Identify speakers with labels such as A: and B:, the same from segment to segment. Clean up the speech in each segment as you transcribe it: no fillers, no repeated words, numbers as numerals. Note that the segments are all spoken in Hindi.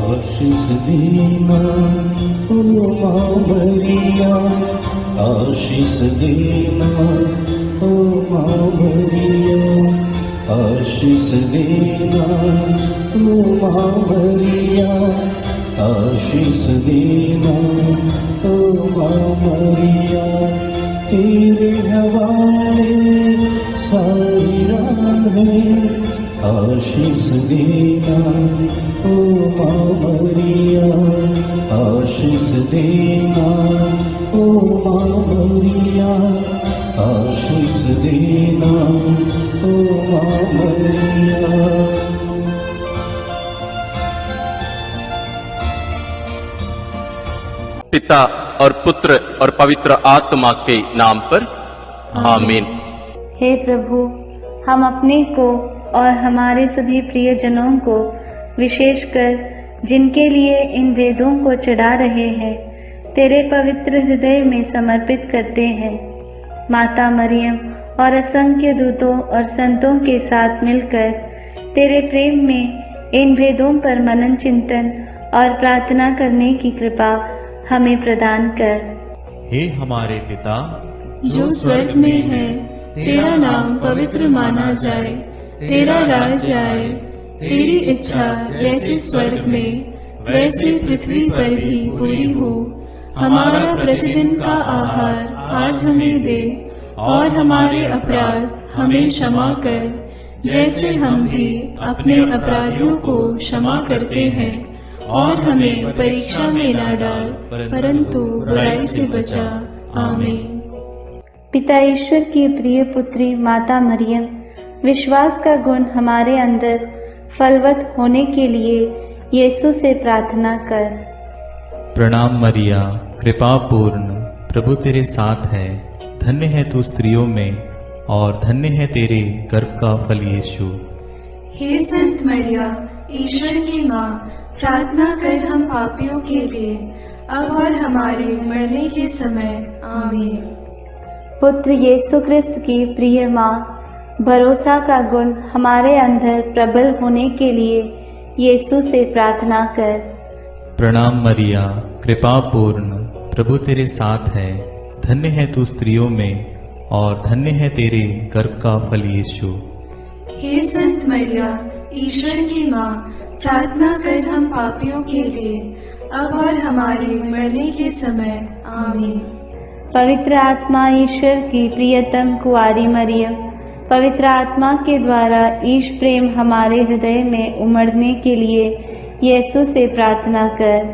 A: आशीष देना ओ माँ मरिया, आशीष देना ओ माँ मरिया, आशीष देना ओ माँ मरिया, आशीष देना ओ माँ मरिया। तेरे हवाले सारी राहें, आशीष देना ओ माँ मरिया, आशीष देना ओ माँ मरिया, आशीष देना ओ माँ मरिया।
B: पिता और पुत्र और पवित्र आत्मा के नाम पर आमीन।
C: हे प्रभु, हम अपने को और हमारे सभी प्रियजनों को, विशेषकर जिनके लिए इन वेदों को चढ़ा रहे हैं, तेरे पवित्र हृदय में समर्पित करते हैं। माता मरियम और असंख्य दूतों और संतों के साथ मिलकर तेरे प्रेम में इन भेदों पर मनन चिंतन और प्रार्थना करने की कृपा हमें प्रदान कर।
D: हे हमारे पिता
E: जो स्वर्ग में है, तेरा नाम पवित्र माना जाए, तेरा राज्य आए, तेरी इच्छा जैसे स्वर्ग में वैसे पृथ्वी पर भी पूरी हो। हमारा प्रतिदिन का आहार आज हमें दे, और हमारे अपराध हमें क्षमा कर, जैसे हम भी अपने अपराधियों को क्षमा करते हैं, और हमें परीक्षा में न डाल, परंतु बुराई से बचा। आमीन।
C: पिता ईश्वर की प्रिय पुत्री माता मरियम, विश्वास का गुण हमारे अंदर फलवत होने के लिए यीशु से प्रार्थना कर।
D: प्रणाम मरिया, कृपा पूर्ण, प्रभु तेरे साथ है। धन्य है तू स्त्रियों में, और धन्य है तेरे गर्भ का फल यीशु।
E: हे संत मरिया, ईश्वर की माँ, प्रार्थना कर हम पापियों के लिए, अब और हमारे मरने के समय। आमीन।
C: पुत्र यीशु क्रिस्त की प्रिय माँ, भरोसा का गुण हमारे अंदर प्रबल होने के लिए यीशु से प्रार्थना कर।
D: प्रणाम मरिया, कृपा पूर्ण, प्रभु तेरे साथ है। धन्य है तू स्त्रियों में, और धन्य है तेरे गर्भ का फल यीशु।
E: हे संत मरिया, ईश्वर की माँ, प्रार्थना कर हम पापियों के लिए, अब और हमारे मरने के समय। आमीन।
C: पवित्र आत्मा ईश्वर की प्रियतम कुंवारी मरियम, पवित्र आत्मा के द्वारा ईश प्रेम हमारे हृदय में उमड़ने के लिए यीशु से प्रार्थना कर।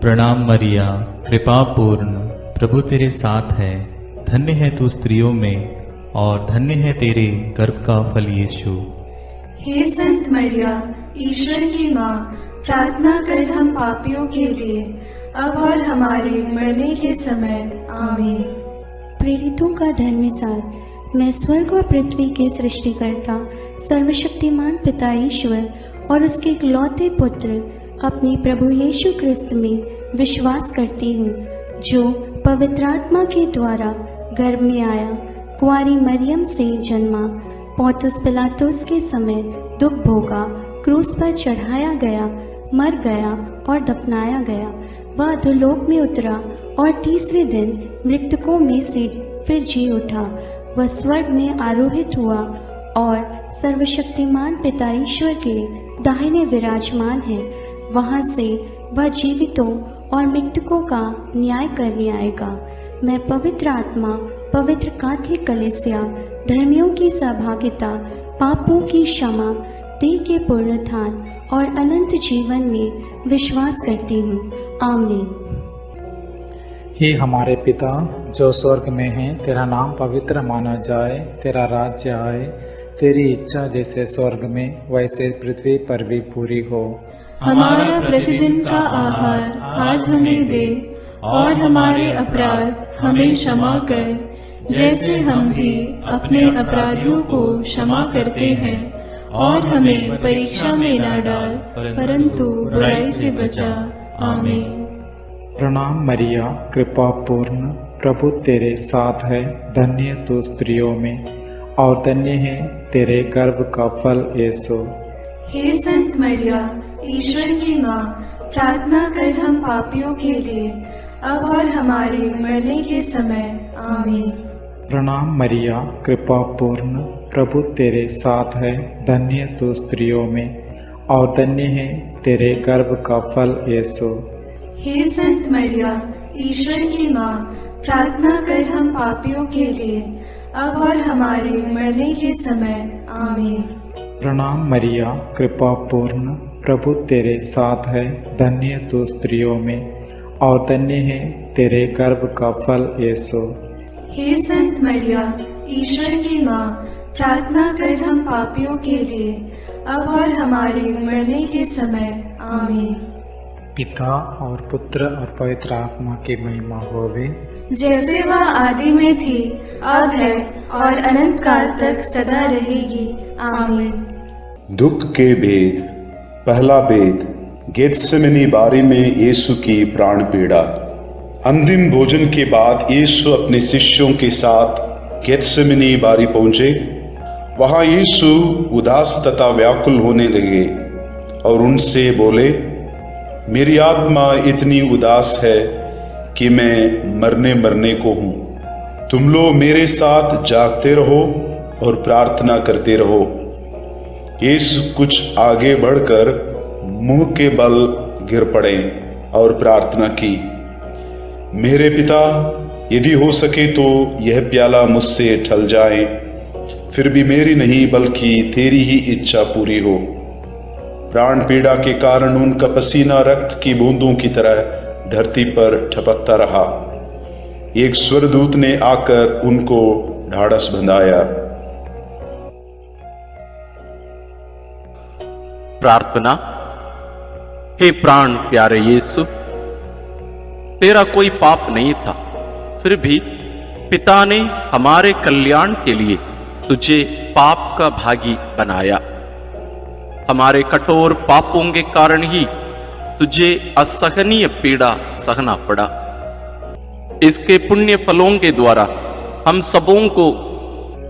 D: प्रणाम मरिया, कृपा पूर्ण, प्रभु तेरे साथ है। धन्य है तू स्त्रियों में, और धन्य है तेरे गर्भ का फल यीशु।
E: हे संत मरिया, ईश्वर की माँ, प्रार्थना कर हम पापियों के लिए, अब और हमारे मरने के समय। आमीन।
F: प्रेरितों का धर्मसार। मैं स्वर्ग और पृथ्वी के सृष्टिकर्ता सर्वशक्तिमान पिता ईश्वर और उसके इकलौते पुत्र अपने प्रभु यीशु क्रिस्त में विश्वास करती हूँ, जो पवित्र आत्मा के द्वारा गर्भ में आया, कुंवारी मरियम से जन्मा, पोंतुस पिलातुस के समय दुख भोगा, क्रूस पर चढ़ाया गया, मर गया और दफनाया गया। वह अधोलोक में उतरा और तीसरे दिन मृतकों में से फिर जी उठा। वह स्वर्ग में आरोहित हुआ और सर्वशक्तिमान पिता ईश्वर के दाहिने विराजमान है। वहाँ से वह जीवितों और मृतकों का न्याय करने आएगा। मैं पवित्र आत्मा, पवित्र कैथोलिक कलीसिया, धर्मियों की सहभागिता, पापों की क्षमा, देह के पुनरुत्थान और अनंत जीवन में विश्वास करती हूँ। आमीन।
G: हे हमारे पिता जो स्वर्ग में है, तेरा नाम पवित्र माना जाए, तेरा राज्य आए, तेरी इच्छा जैसे स्वर्ग में वैसे पृथ्वी पर भी पूरी हो।
E: हमारा प्रतिदिन का आहार आज हमें दे, और हमारे अपराध हमें क्षमा कर, जैसे हम भी अपने अपराधियों को क्षमा करते हैं, और हमें परीक्षा में न डाल, परंतु बुराई से बचा। आमीन।
G: प्रणाम मरिया, कृपा पूर्ण, प्रभु तेरे साथ है। धन्य तू स्त्रियों में, और धन्य है तेरे गर्भ का फल यीशु।
E: हे संत मरिया, ईश्वर की माँ, प्रार्थना कर हम पापियों के लिए, अब और हमारे मरने के समय। आमीन।
G: प्रणाम मरिया, कृपा पूर्ण, प्रभु तेरे साथ है। धन्य तू स्त्रियों में और धन्य है तेरे गर्भ का फल यीशु।
E: हे संत मरिया, ईश्वर की माँ, प्रार्थना कर हम पापियों के लिए, अब और हमारे मरने के समय। आमीन।
G: प्रणाम मरिया, कृपा पूर्ण, प्रभु तेरे साथ है। धन्य तू स्त्रियों में और धन्य है तेरे गर्भ का फल यीशु।
E: हे संत मरिया, ईश्वर की माँ, प्रार्थना कर हम पापियों के लिए, अब और हमारे मरने के समय। आमीन।
G: पिता और पुत्र और पवित्र आत्मा की महिमा होवे,
E: जैसे वह आदि में थी, अब है और अनंत काल तक सदा रहेगी। आमीन।
H: दुख के भेद। पहला भेद, गेत्सेमनी बारी में यीशु की प्राण पीड़ा। अंतिम भोजन के बाद यीशु अपने शिष्यों के साथ गेत्सेमनी बारी पहुंचे। वहां यीशु उदास तथा व्याकुल होने लगे और उनसे बोले, मेरी आत्मा इतनी उदास है कि मैं मरने को हूं। तुम लोग मेरे साथ जागते रहो और प्रार्थना करते रहो। यीशु कुछ आगे बढ़कर मुंह के बल गिर पड़े और प्रार्थना की, मेरे पिता, यदि हो सके तो यह प्याला मुझसे टल जाए, फिर भी मेरी नहीं बल्कि तेरी ही इच्छा पूरी हो। प्राण पीड़ा के कारण उनका पसीना रक्त की बूंदों की तरह धरती पर ठपकता रहा। एक स्वर्गदूत ने आकर उनको ढाढ़स बंधाया।
B: प्रार्थना। हे प्राण प्यारे यीशु, तेरा कोई पाप नहीं था, फिर भी पिता ने हमारे कल्याण के लिए तुझे पाप का भागी बनाया। हमारे कठोर पापों के कारण ही तुझे असहनीय पीड़ा सहना पड़ा। इसके पुण्य फलों के द्वारा हम सबों को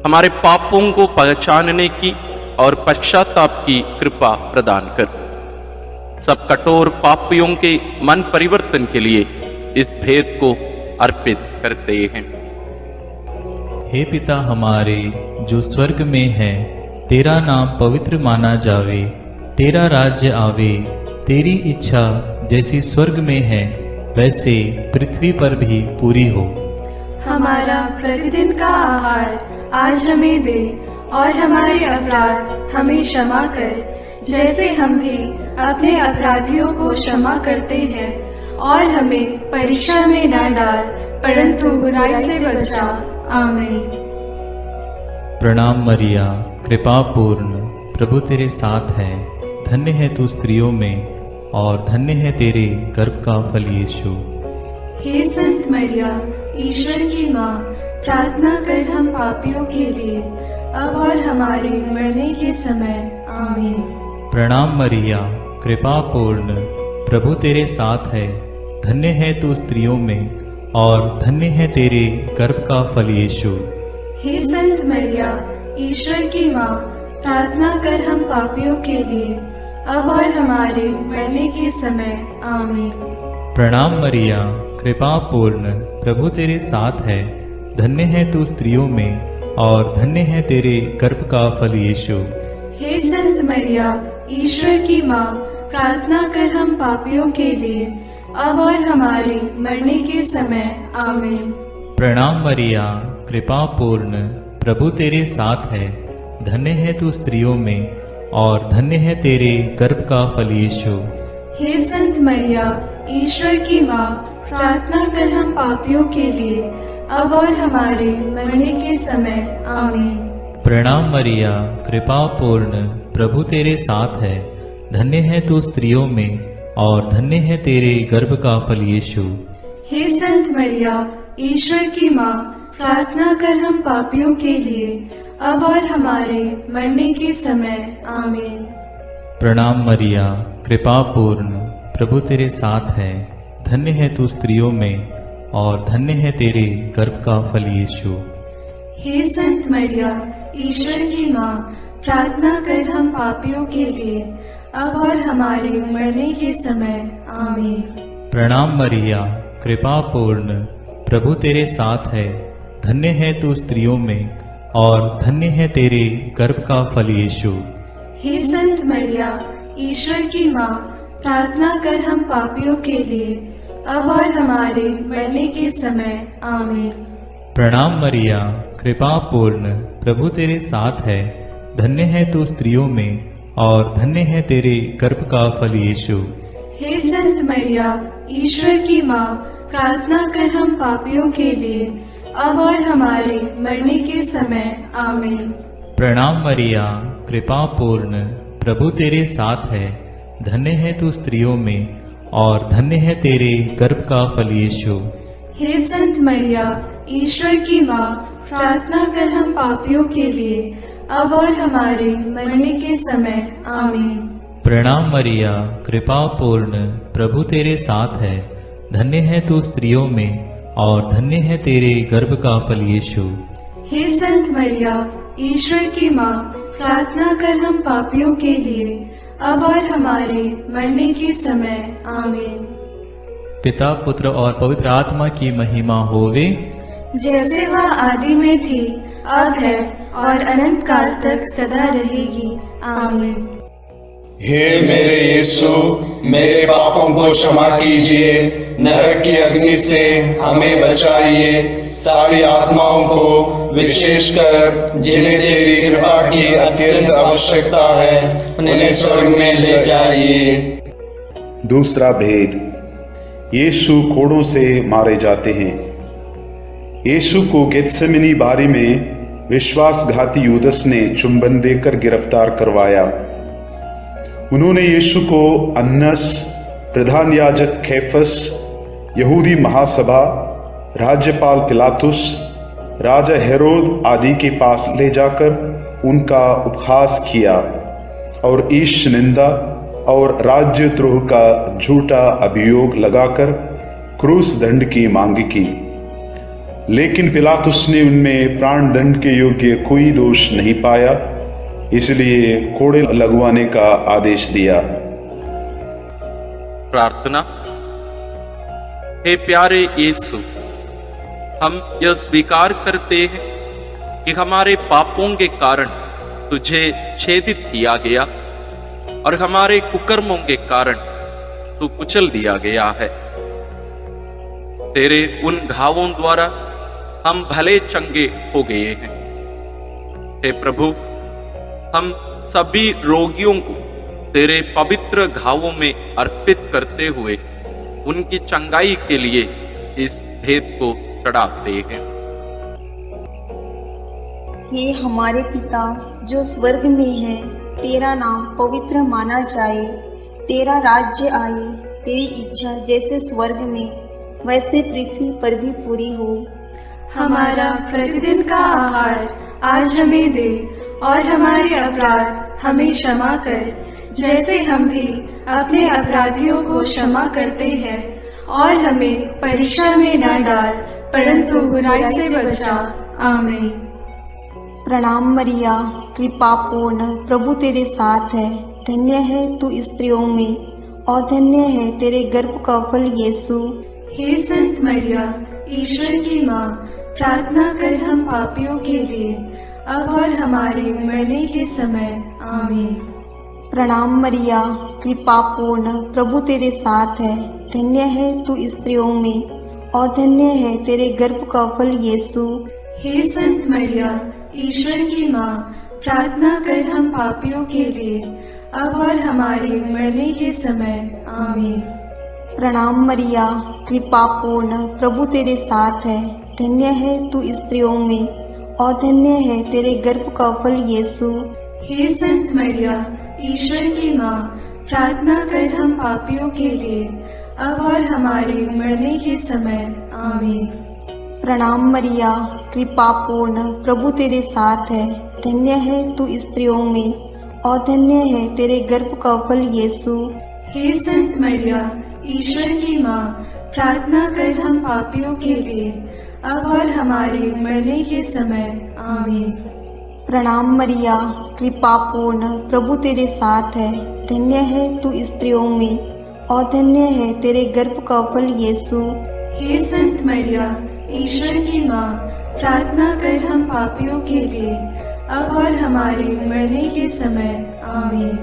B: हमारे पापों को पहचानने की और पश्चाताप की कृपा प्रदान कर। सब कठोर पापियों के मन परिवर्तन के लिए इस भेद को अर्पित करते हैं।
D: हे पिता हमारे जो स्वर्ग में है, तेरा नाम पवित्र माना जावे, तेरा राज्य आवे, तेरी इच्छा जैसी स्वर्ग में है वैसे पृथ्वी पर भी पूरी हो।
E: हमारा प्रतिदिन का आहार आज हमें दे, और हमारे अपराध हमें क्षमा कर, जैसे हम भी अपने अपराधियों को क्षमा करते हैं, और हमें परीक्षा में न डाल, परंतु बुराई से बचा। आमीन।
D: प्रणाम मरिया, कृपा पूर्ण, प्रभु तेरे साथ है। धन्य है तू स्त्रियों में और धन्य है तेरे गर्भ का फल यीशु।
E: हे संत मरिया, ईश्वर की माँ, प्रार्थना कर हम पापियों के लिए, अब और हमारे मरने के समय। आमीन।
D: प्रणाम मरिया, कृपा पूर्ण, प्रभु तेरे साथ है। धन्य है तू स्त्रियों में और धन्य है तेरे गर्भ का फल यीशु।
E: हे संत मरिया, ईश्वर की माँ, प्रार्थना कर हम पापियों के लिए, अब और हमारे मरने के समय। आमीन।
D: प्रणाम मरिया, कृपा पूर्ण, प्रभु तेरे साथ है। धन्य है तू स्त्रियों में और धन्य है तेरे गर्भ का फल यीशु।
E: हे संत मरिया, ईश्वर की माँ, प्रार्थना कर हम पापियों के लिए, अब और हमारे मरने के समय। आमीन।
D: प्रणाम मरिया, कृपा पूर्ण, प्रभु तेरे साथ है। धन्य है तू स्त्रियों में और धन्य है तेरे गर्भ का फल यीशु।
E: हे संत मरिया, ईश्वर की माँ, प्रार्थना कर हम पापियों के लिए, अब और हमारे मरने के समय। आमीन।
D: प्रणाम मरिया, कृपा पूर्ण, प्रभु तेरे साथ है। धन्य है तू स्त्रियों में और धन्य है तेरे गर्भ का फल यीशु।
E: हे संत मरिया, ईश्वर की माँ, प्रार्थना कर हम पापियों के लिए, अब और हमारे मरने के समय। आमीन।
D: प्रणाम मरिया, कृपा पूर्ण, प्रभु तेरे साथ है। धन्य है तू स्त्रियों में और धन्य है तेरे गर्भ का फल यीशु।
E: हे संत मरिया, ईश्वर की माँ, प्रार्थना कर हम पापियों के लिए, अब और हमारे मरने के समय। आमीन।
D: प्रणाम मरिया, कृपा पूर्ण, प्रभु तेरे साथ है। धन्य है तू स्त्रियों में और धन्य है तेरे गर्भ का फल यीशु।
E: हे संत मरिया, ईश्वर की माँ, प्रार्थना कर हम पापियों के लिए, अब और हमारे मरने के समय। आमीन।
D: प्रणाम मरिया, कृपा पूर्ण, प्रभु तेरे साथ है। धन्य है तू स्त्रियों में और धन्य है तेरे गर्भ का फल यीशु।
E: हे संत मरिया, ईश्वर की माँ, प्रार्थना कर हम पापियों के लिए, अब और हमारे मरने के समय। आमीन।
D: प्रणाम मरिया, कृपा पूर्ण, प्रभु तेरे साथ है। धन्य है तू स्त्रियों में और धन्य है तेरे गर्भ का फल यीशु।
E: हे संत मरिया, ईश्वर की माँ, प्रार्थना कर हम पापियों के लिए, अब और हमारे मरने के समय। आमीन।
D: प्रणाम मरिया, कृपा पूर्ण, प्रभु तेरे साथ है। धन्य है तू स्त्रियों में और धन्य है तेरे गर्भ का फल यीशु।
E: हे संत मरिया, ईश्वर की माँ, प्रार्थना कर हम पापियों के लिए, अब और हमारे मरने के समय। आमीन।
D: पिता, पुत्र और पवित्र आत्मा की महिमा होवे,
E: जैसे वह आदि में थी, अब है और अनंत काल तक सदा रहेगी। आमीन।
I: हे मेरे यीशु, मेरे पापों को क्षमा कीजिए, नरक की अग्नि से हमें बचाइए, सारी आत्माओं को, विशेषकर जिन्हें तेरी कृपा की अत्यंत आवश्यकता है, उन्हें स्वर्ग में ले जाइए।
H: दूसरा भेद, यीशु कोड़ों से मारे जाते हैं। यीशु को गेत्सेमनी बारी में विश्वासघाती यूदस ने चुंबन देकर गिरफ्तार करवाया। उन्होंने यीशु को अन्नस, प्रधान याजक कैफस, यहूदी महासभा, राज्यपाल पिलातुस, राजा हेरोद आदि के पास ले जाकर उनका उपहास किया और ईश निंदा और राज्यद्रोह का झूठा अभियोग लगाकर क्रूस दंड की मांग की। लेकिन पिलातुस ने उनमें प्राण दंड के योग्य कोई दोष नहीं पाया, इसलिए कोड़े लगवाने का आदेश दिया।
B: प्रार्थना। हे प्यारे यीशु, हम यह स्वीकार करते हैं कि हमारे पापों के कारण तुझे छेदित किया गया और हमारे कुकर्मों के कारण तू कुचल दिया गया है। तेरे उन घावों द्वारा हम भले चंगे हो गए हैं। हे प्रभु, हम सभी रोगियों को तेरे पवित्र घावों में अर्पित करते हुए उनकी चंगाई के लिए इस भेद को चढ़ाते हैं।
J: हे हमारे पिता जो स्वर्ग में है, तेरा नाम पवित्र माना जाए, तेरा राज्य आए, तेरी इच्छा जैसे स्वर्ग में वैसे पृथ्वी पर भी पूरी हो।
E: हमारा प्रतिदिन का आहार आज हमें दे और हमारे अपराध हमें क्षमा कर, जैसे हम भी अपने अपराधियों को क्षमा करते हैं, और हमें परीक्षा में न डाल, परंतु बुराई से बचा। आमीन।
J: प्रणाम मरिया, कृपा पूर्ण, प्रभु तेरे साथ है। धन्य है तू स्त्रियों में और धन्य है तेरे गर्भ का फल यीशु।
E: हे संत मरिया, ईश्वर की माँ, प्रार्थना कर हम पापियों के लिए, अब और हमारे मरने के समय। आमीन।
J: प्रणाम मरिया, कृपा पूर्ण, प्रभु तेरे साथ है। धन्य है तू स्त्रियों में और धन्य है तेरे गर्भ का फल यीशु।
E: हे संत मरिया, ईश्वर की माँ, प्रार्थना कर हम पापियों के लिए, अब और हमारे मरने के समय। आमीन।
J: प्रणाम मरिया, कृपा पूर्ण, प्रभु तेरे साथ है। धन्य है तू स्त्रियों में और धन्य है तेरे गर्भ का फल यीशु।
E: हे संत मरिया, ईश्वर की माँ, प्रार्थना कर हम पापियों के लिए, अब और हमारे मरने के समय। आमीन।
J: प्रणाम मरिया, कृपा पूर्ण, प्रभु तेरे साथ है। धन्य है तू स्त्रियों में और धन्य है तेरे गर्भ का फल यीशु।
E: हे संत मरिया, ईश्वर की माँ, प्रार्थना कर हम पापियों के लिए, अब और हमारे मरने के समय। आमीन।
J: प्रणाम मरिया, कृपा पूर्ण, प्रभु तेरे साथ है। धन्य है तू स्त्रियों में और धन्य है तेरे गर्भ का फल यीशु।
E: हे संत मरिया, ईश्वर की माँ, प्रार्थना कर हम पापियों के लिए, अब और हमारे मरने के समय। आमीन।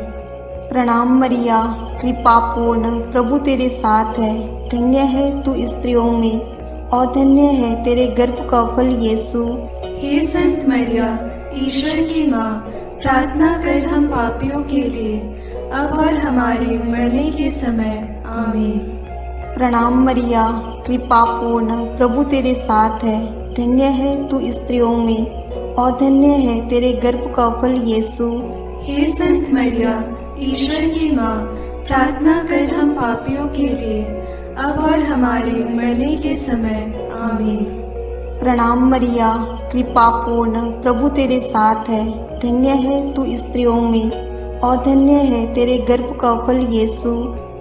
J: प्रणाम मरिया, कृपा पूर्ण, प्रभु तेरे साथ है। धन्य है तू स्त्रियों में और धन्य है तेरे गर्भ का फल यीशु।
E: हे संत मरिया, ईश्वर की माँ, प्रार्थना कर हम पापियों के लिए, अब और हमारे मरने के समय। आमीन।
J: प्रणाम मरिया, कृपा पूर्ण, प्रभु तेरे साथ है। धन्य है तू स्त्रियों में और धन्य है तेरे गर्भ का फल यीशु।
E: हे संत मरिया, ईश्वर की माँ, प्रार्थना कर हम पापियों के लिए, अब और हमारे मरने के समय। आमीन।
J: प्रणाम मरिया, कृपा पूर्ण, प्रभु तेरे साथ है। धन्य है तू स्त्रियों में और धन्य है तेरे गर्भ का फल यीशु।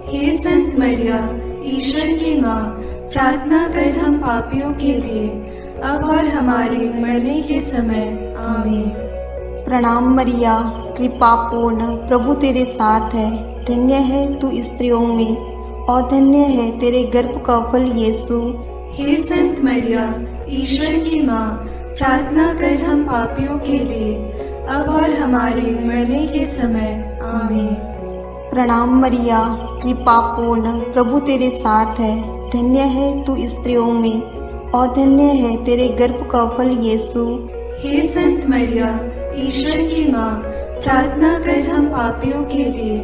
E: हे संत मरिया, ईश्वर की माँ, प्रार्थना कर हम पापियों के लिए, अब और हमारे मरने के समय। आमीन।
J: प्रणाम मरिया, कृपा पूर्ण, प्रभु तेरे साथ है। धन्य है तू स्त्रियों में और धन्य है तेरे गर्भ का फल यीशु।
E: हे संत मरिया, ईश्वर की माँ, प्रार्थना कर हम पापियों के लिए, अब और हमारे मरने के समय। आमीन।
J: प्रणाम मरिया, कृपा पूर्ण, प्रभु तेरे साथ है। धन्य है तू स्त्रियों में और धन्य है तेरे गर्भ का फल यीशु।
E: हे संत मरिया, ईश्वर की माँ, प्रार्थना कर हम पापियों के लिए,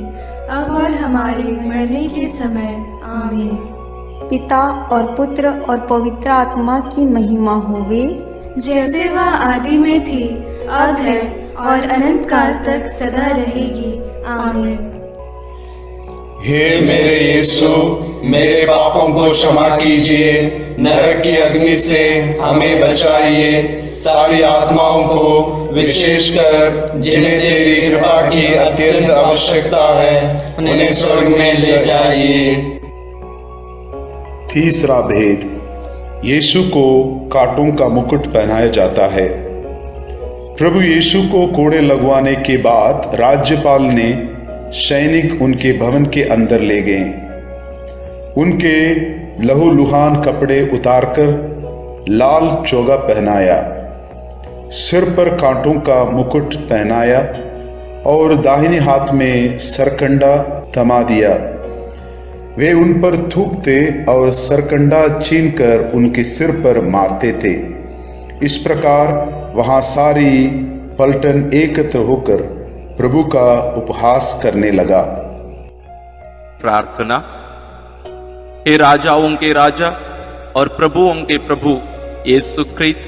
E: अब और हमारे मरने के समय। आमीन।
J: पिता और पुत्र और पवित्र आत्मा की महिमा होवे,
E: जैसे वह आदि में थी, अब है और अनंत काल तक सदा रहेगी। आमीन।
I: हे मेरे यीशु, मेरे पापों को क्षमा कीजिए, नरक की अग्नि से हमें बचाइए, सारी आत्माओं को विशेषकर जिन्हें तेरी कृपा की अत्यंत आवश्यकता है, उन्हें स्वर्ग में ले जाइए।
H: तीसरा भेद, यीशु को कांटों का मुकुट पहनाया जाता है। प्रभु यीशु को कोड़े लगवाने के बाद राज्यपाल ने सैनिक उनके भवन के अंदर ले गए। उनके लहूलुहान कपड़े उतारकर लाल चोगा पहनाया, सिर पर कांटों का मुकुट पहनाया और दाहिने हाथ में सरकंडा थमा दिया। वे उन पर थूकते और सरकंडा छीनकर उनके सिर पर मारते थे। इस प्रकार वहां सारी पलटन एकत्र होकर प्रभु का उपहास करने लगा।
B: प्रार्थना। हे राजाओं के राजा और प्रभुओं के प्रभु यीशु ख्रिस्त,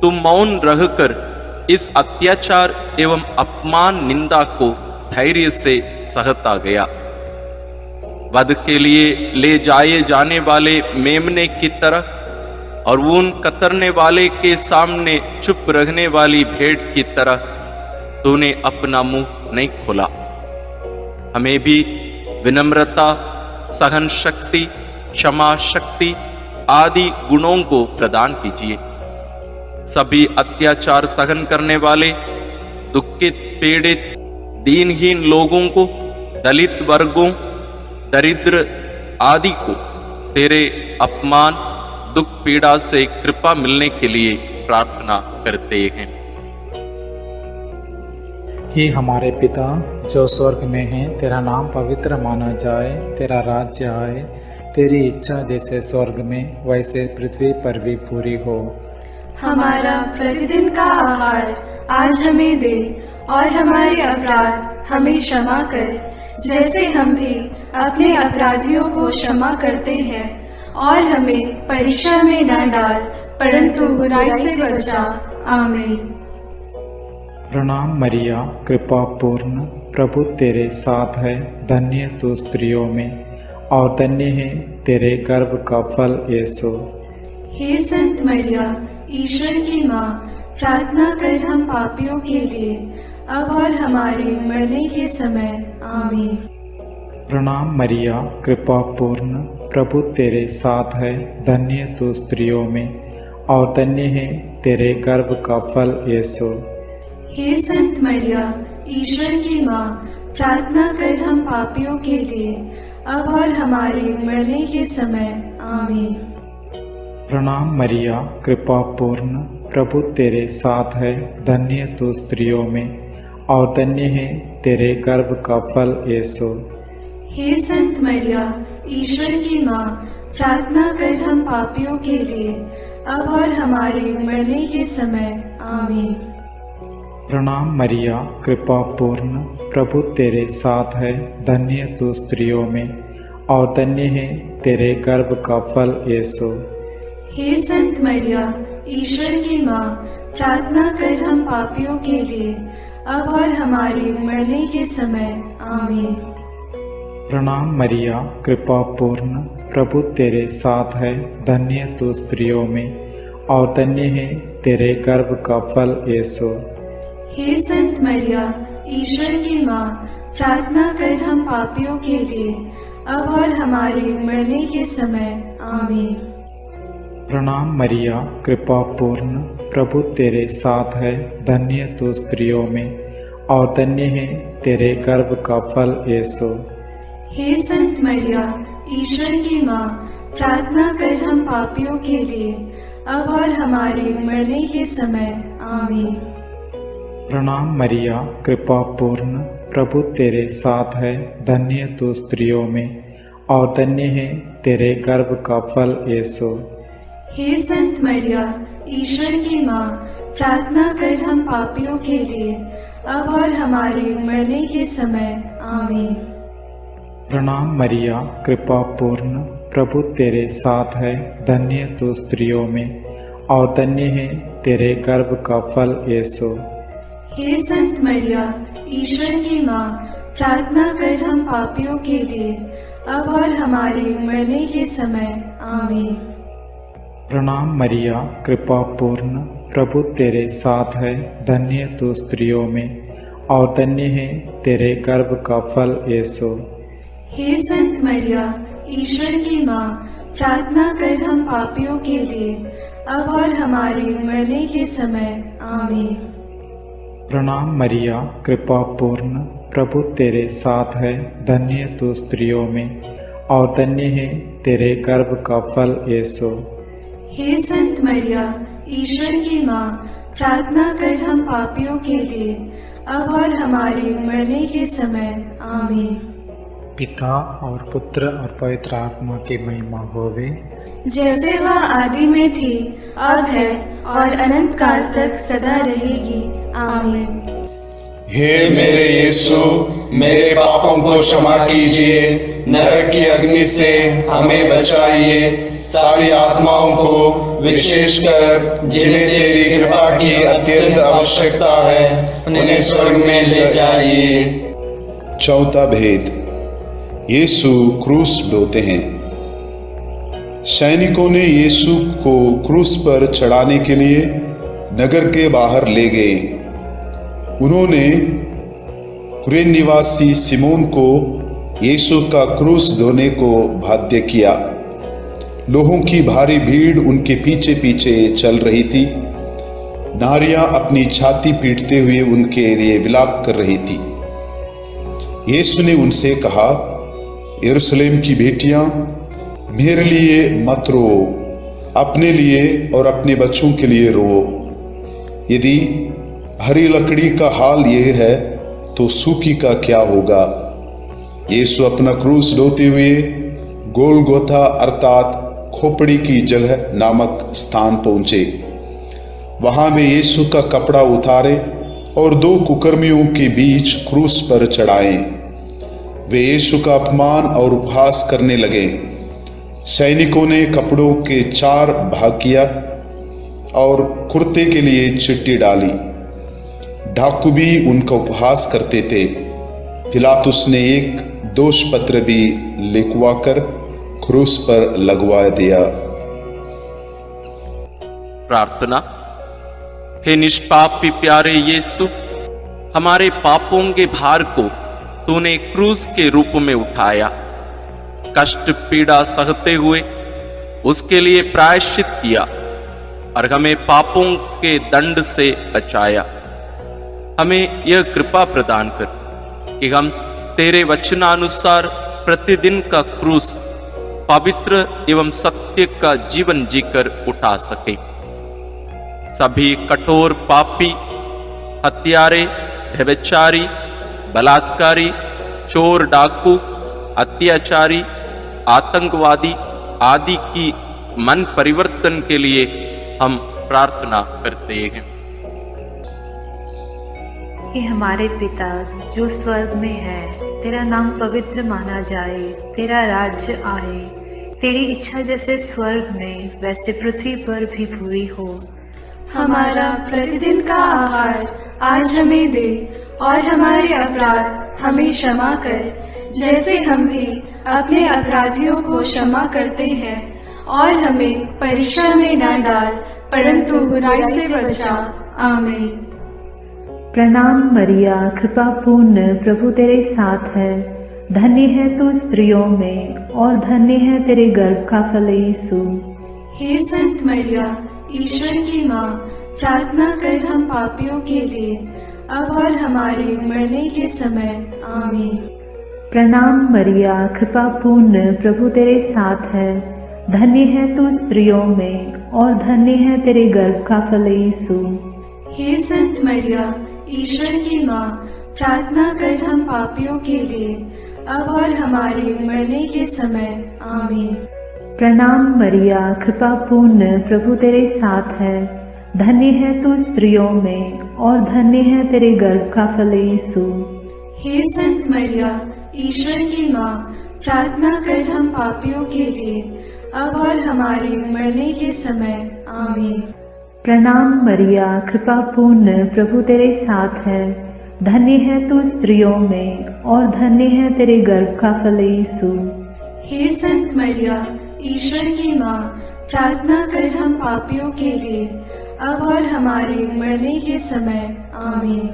B: तुम मौन रहकर इस अत्याचार एवं अपमान निंदा को धैर्य से सहता गया। वध के लिए ले जाए जाने वाले मेमने की तरह और ऊन कतरने वाले के सामने चुप रहने वाली भेड़ की तरह तूने अपना मुंह नहीं खोला। हमें भी विनम्रता, सहन शक्ति, क्षमा शक्ति आदि गुणों को प्रदान कीजिए। सभी अत्याचार सहन करने वाले, दुखित, पीड़ित, दीनहीन लोगों को, दलित वर्गों, दरिद्र आदि को तेरे अपमान, दुख, पीड़ा से कृपा मिलने के लिए प्रार्थना करते हैं।
G: हे हमारे पिता जो स्वर्ग में है, तेरा नाम पवित्र माना जाए, तेरा राज्य आए, तेरी इच्छा जैसे स्वर्ग में वैसे पृथ्वी पर भी पूरी हो।
E: हमारा प्रतिदिन का आहार आज हमें दे और हमारे अपराध हमें क्षमा कर, जैसे हम भी अपने अपराधियों को क्षमा करते हैं, और हमें परीक्षा में न डाल, परंतु बुराई से बचा। आमीन।
G: प्रणाम मरिया, कृपा पूर्ण, प्रभु तेरे साथ है। धन्य तू स्त्रियों में और धन्य है तेरे गर्भ का फल यीशु।
E: हे संत मरिया, ईश्वर की माँ, प्रार्थना कर हम पापियों के लिए, अब और हमारे मरने के समय। आमीन।
G: प्रणाम मरिया, कृपा पूर्ण, प्रभु तेरे साथ है। धन्य तू स्त्रियों में और धन्य है तेरे गर्भ का फल यीशु।
E: हे संत मरिया, ईश्वर की माँ, प्रार्थना कर हम पापियों के लिए, अब और हमारे मरने के समय। आमीन।
G: प्रणाम मरिया, कृपा पूर्ण, प्रभु तेरे साथ है, धन्य तू स्त्रियों में और धन्य है तेरे गर्भ का फल यीशु।
E: हे संत मरिया, ईश्वर की माँ, प्रार्थना कर हम पापियों के लिए, अब और हमारे मरने के समय। आमीन।
G: प्रणाम मरिया, कृपा पूर्ण, प्रभु तेरे साथ है, धन्य तू स्त्रियों में और धन्य है तेरे गर्भ का फल यीशु।
E: हे संत मरिया, ईश्वर की माँ, प्रार्थना कर हम पापियों के लिए, अब और हमारे मरने के समय। आमीन।
G: प्रणाम मरिया, कृपा पूर्ण, प्रभु तेरे साथ है, धन्य तू स्त्रियों में और धन्य है तेरे गर्भ का फल यीशु।
E: हे संत मरिया, ईश्वर की माँ, प्रार्थना कर हम पापियों के लिए, अब और हमारे मरने के समय। आमीन।
G: प्रणाम मरिया, कृपा पूर्ण, प्रभु तेरे साथ है, धन्य तू स्त्रियों में और धन्य है तेरे गर्भ का फल यीशु।
E: हे संत मरिया, ईश्वर की माँ, प्रार्थना कर हम पापियों के लिए, अब और हमारे मरने के समय। आमीन।
G: प्रणाम मरिया, कृपा पूर्ण, प्रभु तेरे साथ है, धन्य तू स्त्रियों में और धन्य है तेरे गर्भ का फल यीशु।
E: हे संत मरिया, ईश्वर की माँ, प्रार्थना कर हम पापियों के लिए, अब और हमारे मरने के समय। आमीन।
G: प्रणाम मरिया, कृपा पूर्ण, प्रभु तेरे साथ है, धन्य तू स्त्रियों में और धन्य है तेरे गर्भ का फल यीशु।
E: हे संत मरिया, ईश्वर की माँ, प्रार्थना कर हम पापियों के लिए, अब और हमारे मरने के समय। आमीन।
G: प्रणाम मरिया, कृपा पूर्ण, प्रभु तेरे साथ है, धन्य तू स्त्रियों में और धन्य है तेरे गर्भ का फल यीशु।
E: हे संत मरिया, ईश्वर की माँ, प्रार्थना कर हम पापियों के लिए, अब और हमारे मरने के समय। आमीन।
G: प्रणाम मरिया, कृपा पूर्ण, प्रभु तेरे साथ है, धन्य तू स्त्रियों में और धन्य है तेरे गर्भ का फल यीशु।
E: हे संत मरिया, ईश्वर की माँ, प्रार्थना कर हम पापियों के लिए, अब और हमारे मरने के समय। आमीन।
G: पिता और पुत्र और पवित्र आत्मा की महिमा होवे,
E: जैसे वह आदि में थी, अब है और अनंत काल तक सदा रहेगी। आमीन।
I: हे मेरे यीशु, मेरे पापों को क्षमा कीजिए, नरक की अग्नि से हमें बचाइए, सारी आत्माओं को, विशेषकर जिन्हें तेरी कृपा की अत्यंत आवश्यकता है, उन्हें स्वर्ग में ले जाइए।
H: चौथा भेद, यीशु क्रूस ढोते हैं। सैनिकों ने यीशु को क्रूस पर चढ़ाने के लिए नगर के बाहर ले गए। उन्होंने कुरेन निवासी सिमोन को यीशु का क्रूस ढोने को बाध्य किया। लोगों की भारी भीड़ उनके पीछे पीछे चल रही थी। नारियां अपनी छाती पीटते हुए उनके लिए विलाप कर रही थी। यीशु ने उनसे कहा, यरूशलेम की बेटियां, मेरे लिए मत रो, अपने लिए और अपने बच्चों के लिए रो। यदि हरी लकड़ी का हाल यह है तो सूखी का क्या होगा। यीशु अपना क्रूस ढोते हुए गोलगोथा अर्थात खोपड़ी की जगह नामक स्थान पहुंचे। वहां वे यीशु का कपड़ा उतारे और दो कुकर्मियों के बीच क्रूस पर चढ़ाए। वे यीशु का अपमान और उपहास करने लगे। सैनिकों ने कपड़ों के 4 भाग किया और कुर्ते के लिए चिट्ठी डाली। डाकू भी उनका उपहास करते थे। पिलातुस ने एक दोष पत्र भी लिखवाकर क्रूस पर लगवा दिया।
B: प्रार्थना। हे निष्पापी प्यारे यीशु, हमारे पापों के भार को तूने क्रूस के रूप में उठाया, कष्ट पीड़ा सहते हुए उसके लिए प्रायश्चित किया और हमें पापों के दंड से बचाया। हमें यह कृपा प्रदान कर कि हम तेरे वचनानुसार प्रतिदिन का क्रूस पवित्र एवं सत्य का जीवन जीकर उठा सके। सभी कठोर पापी, हत्यारे, व्यभिचारी, बलात्कारी, चोर, डाकू, अत्याचारी, आतंकवादी आदि की मन परिवर्तन के लिए हम प्रार्थना करते हैं।
K: हे हमारे पिता जो स्वर्ग में है, तेरा नाम पवित्र माना जाए, तेरा राज्य आए, तेरी इच्छा जैसे स्वर्ग में वैसे पृथ्वी पर भी पूरी हो।
E: हमारा प्रतिदिन का आहार आज हमें दे और हमारे अपराध हमें क्षमा कर, जैसे हम भी अपने अपराधियों को क्षमा करते हैं, और हमें परीक्षा में न डाल परंतु बुराई से बचा। आमीन।
K: प्रणाम मरिया, कृपा पूर्ण, प्रभु तेरे साथ है, धन्य है तू स्त्रियों में और धन्य है तेरे गर्भ का फल यीशु।
E: हे संत मरिया, ईश्वर की माँ, प्रार्थना कर हम पापियों के लिए अब और हमारे मरने के समय। आमीन।
K: प्रणाम मरिया, कृपा पूर्ण, प्रभु तेरे साथ है, धन्य है तू स्त्रियों में और धन्य है तेरे गर्भ का फल यीशु।
E: हे संत मरिया, ईश्वर की माँ, प्रार्थना कर हम पापियों के लिए अब और हमारे मरने के समय। आमीन।
K: प्रणाम मरिया, कृपा पूर्ण, प्रभु तेरे साथ है, धन्य है तू स्त्रियों में और धन्य है तेरे गर्भ का फल यीशु।
E: हे संत मरिया, ईश्वर की माँ, प्रार्थना कर हम पापियों के लिए अब और हमारे मरने के समय। आमीन।
K: प्रणाम मरिया, कृपा पूर्ण, प्रभु तेरे साथ है, धन्य है तू स्त्रियों में और धन्य है तेरे गर्भ का फल यीशु।
E: हे संत मरिया, ईश्वर की माँ, प्रार्थना कर हम पापियों के लिए अब और हमारे मरने के समय। आमीन।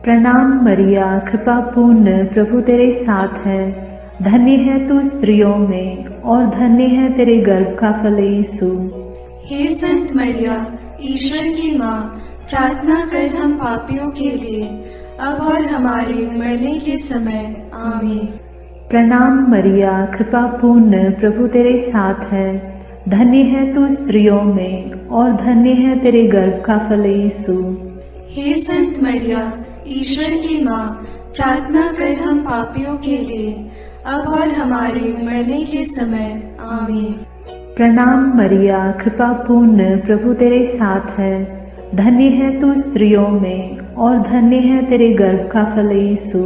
K: प्रणाम मरिया, कृपा पूर्ण, प्रभु तेरे साथ है, धन्य है तू स्त्रियों में और धन्य है तेरे गर्भ का फल यीशु।
E: हे संत मरिया, ईश्वर की माँ, प्रार्थना कर हम पापियों के लिए अब और हमारे मरने के समय। आमीन।
K: प्रणाम मरिया, कृपा पूर्ण, प्रभु तेरे साथ है, धन्य है तू स्त्रियों में और धन्य है तेरे गर्भ का फल यीशु।
E: हे संत मरिया, ईश्वर की माँ, प्रार्थना कर हम पापियों के लिए अब और हमारे मरने के समय। आमीन।
K: प्रणाम मरिया, कृपा पूर्ण, प्रभु तेरे साथ है, धन्य है तू स्त्रियों में और धन्य है तेरे गर्भ का फल यीशु।